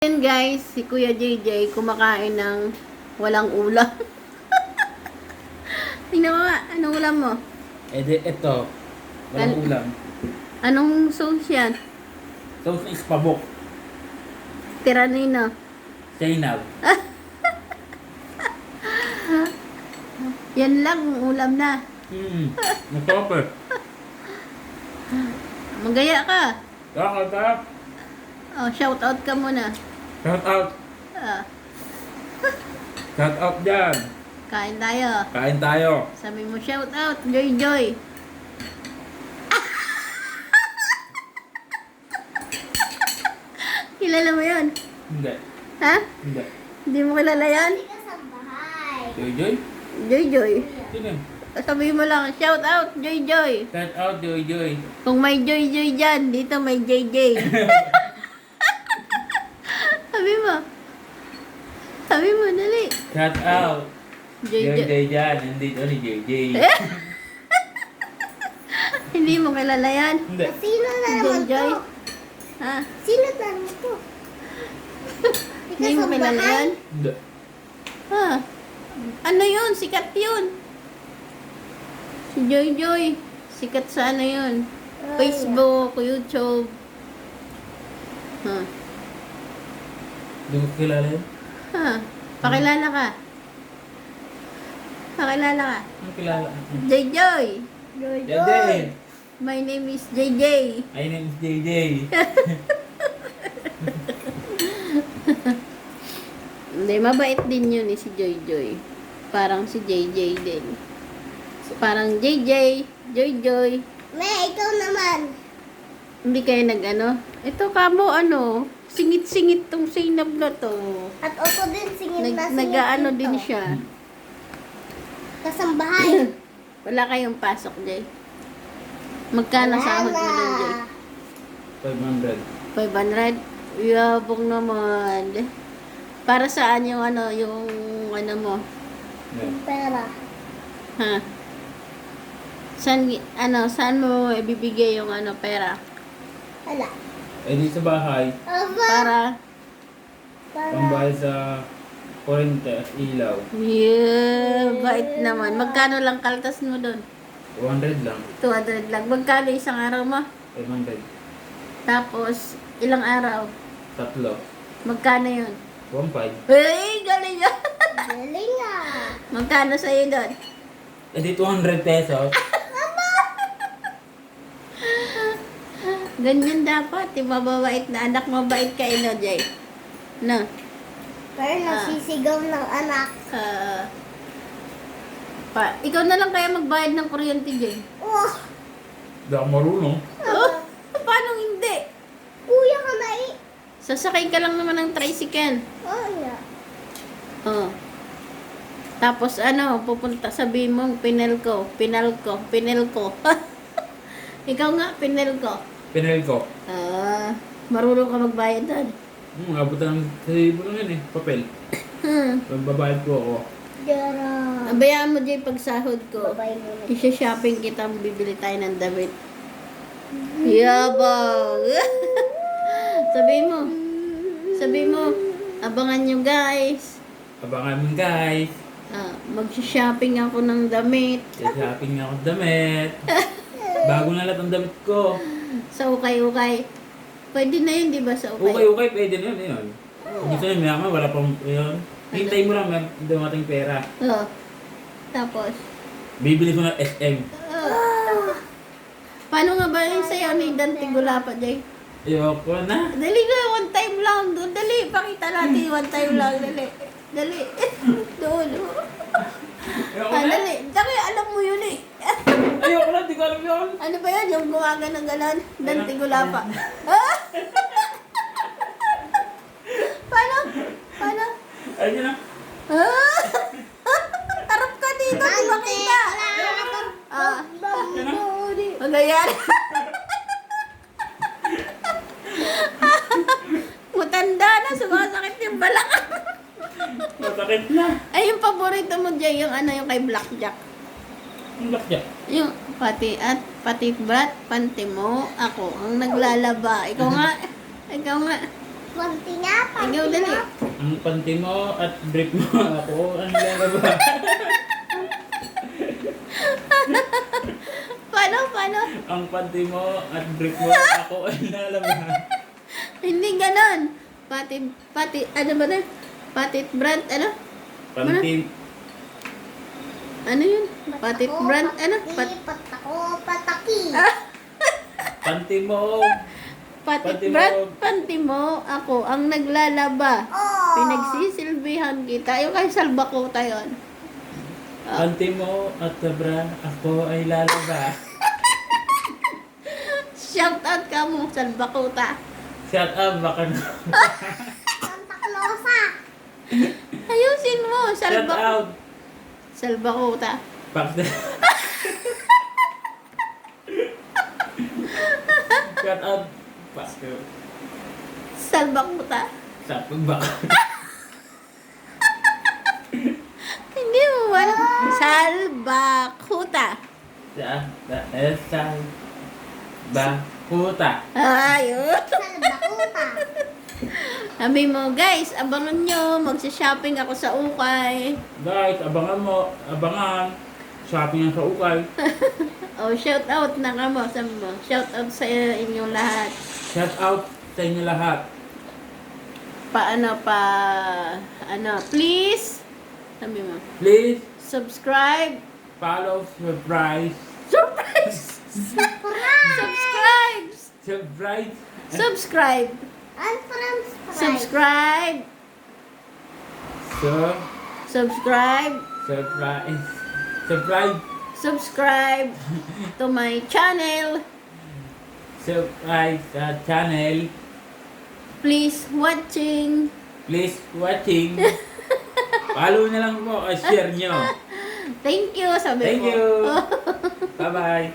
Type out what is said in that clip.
Yan guys, si Kuya JJ kumakain ng walang ulam. Tingnan mo nga, anong ulam mo? Ito. Walang ulam. Anong sauce yan? Sauce is pabok. Tiranino. Chainaw. Yan lang, ulam na. Masarap eh. Magaya ka. Kakatap. Oh, shout out ka muna. Shout out. Ah, Shout out dyan. kain tayo. Kain tayo. Sabi mo shout out, Joy Joy. Kilala mo yun? Hindi. Ha? Hindi. Hindi mo kilala yan? Joy Joy? Joy Joy. Sino yun? Sabi mo lang, shout out, Joy Joy. Shout out Joy Joy. Kung may Joy Joy dyan, dito may JJ. Sabi mo. Sabi mo, dali. Shout out. Joy Joy Joy. Joy dyan. Nandito ni Joy Joy. Hindi mo kilala yan? Hindi. Sino na Joy naman Joy. to? Ha? Sino na naman to? Hindi mo kilala yan? Hindi. Ha? Ano yun? Sikat yun. Si Joy Joy. Sikat sa ano yun? Facebook, YouTube. Ha? Hindi ko kilala yun. Ha? Pakilala ka. Pakilala ka. Ano kilala? Joy Joy. Joy JJ. My name is JJ. My name is JJ. Hindi, mabait din yun si Joy Joy. Parang si JJ din. Parang JJ, Joy Joy. May, ikaw naman. Hindi kayo nag-ano? Ito kamo ano, singit-singit tong Zainab na to. At Otto din singit na singit Nag-ano dito. din siya. Kasambahay. Wala kayong pasok, Jay. Magkano sahod mo dun, Jay? 500. 500? Yabong naman. Para saan yung ano ano mo? Yeah. Pera. Ha? Saan mo ibibigay yung ano, pera? Wala. Di sa bahay. Para, Pambayad sa kurente at ilaw. bait naman. Magkano lang kaltas mo doon? 200 lang. 200 lang. Magkano isang araw mo? 500. Tapos, ilang araw? Tatlo. Magkano yun? 1.5. Hey, galing yan! Galing ah. Magkano sa'yo doon? Di 200 pesos. Ganyan dapat. Yung mababait na anak, mabait ka, ino, Jay. No? Pero nasisigaw ng anak. Ikaw na lang kaya magbayad ng kuryente, Jay. Oh, Di ako marunong. Oh, paano hindi? kuya ka na eh. Sasakay ka lang naman ng tricycle. Oh, yeah. Oh. Tapos pupunta, sabihin mo, Pinelco. Ikaw nga, Pinelco. Pinel ko. Marunong ka magbayad doon. Abot na ng saribo lang yun eh. Papel. Babayad ko ako. Jara. Abayaan mo, Jay, pag sahod ko. Babay mo na. Isha-shopping kita, bibili tayo ng damit. Yabang! Sabi mo, abangan nyo guys. Abangan mo guys. Mag-shopping ako ng damit. Shopping nga ako ng damit. Bago na lahat ang damit ko. Sa ukay-ukay. Pwede na yun, di ba, sa ukay? Okay, pwede na yun. Gusto nyo, may wala pang yun. Hintay mo lang, may dumating pera. Oo. Tapos, Bibili ko ng SM. paano nga ba yung sayo ni Dante Gulapa, Jay? Ayoko na. Dali na, one time lang. Doon, dali, pakita natin, one time lang. Dali. Doon. Ayoko na. Dali. Dali, alam mo yun eh. Ayoko na, di ko alam yun. Ano ba yan? Yung gumaga ng ganon? Dante Gulapa. Ah! Paano? Ayun na. Ah! Harap ka dito, di makita. Magayan. Matanda na, sumasakit yung balakang. Masakit na. Ay, yung paborito mo dyan, yung yung kay Blackjack. Ang bakya. Yung pati brat, panty mo, ako ang naglalaba. Ikaw nga. Panty nga, panty Ikaw, dali. nga. Ang panty mo at brief mo ako ang lalaba. Paano? Ang panty mo at brief mo ako ang lalaba. Hindi ganon. Ano ba na? Patit brand, ano? Panty, Ano yun? Patit Patako, brand, ano? pataki, patako, pataki. panty mo. Patit Panty mo. brand, panty mo. Ako ang naglalaba. Oh. Pinagsisilbihan kita. Yung kay Salbakuta yun. Panty mo at bra ako ay lalaba. Shout out ka mo, Salbakuta. Shut up, baka na. Santa Clausa. Ayusin mo, Shut out. Salbakuta. Back the... Shut up. Back the... Salbakuta. Sa pagbaka. Hindi mo wala. Salbakuta. Sa bakuta. Ayun. Salbakuta. Sabi mo, guys, abangan nyo. Magsha-shopping ako sa Ukay. Guys, abangan. Shopping ang sa ukay. Oh, shout out na ka mo. Sabi mo, shout out sa inyong lahat. Shout out sa inyo lahat. Please, sabi mo, Please subscribe. follow, surprise. Surprise! Subscribe! Surprise. Subscribe! And from Subscribe! Subscribe! Surprise. Surprise. Subscribe to my channel. Surprise channel. Please watching. Please watching. Follow na lang po. Share nyo. Thank you, sabi Thank mo. you. Bye-bye.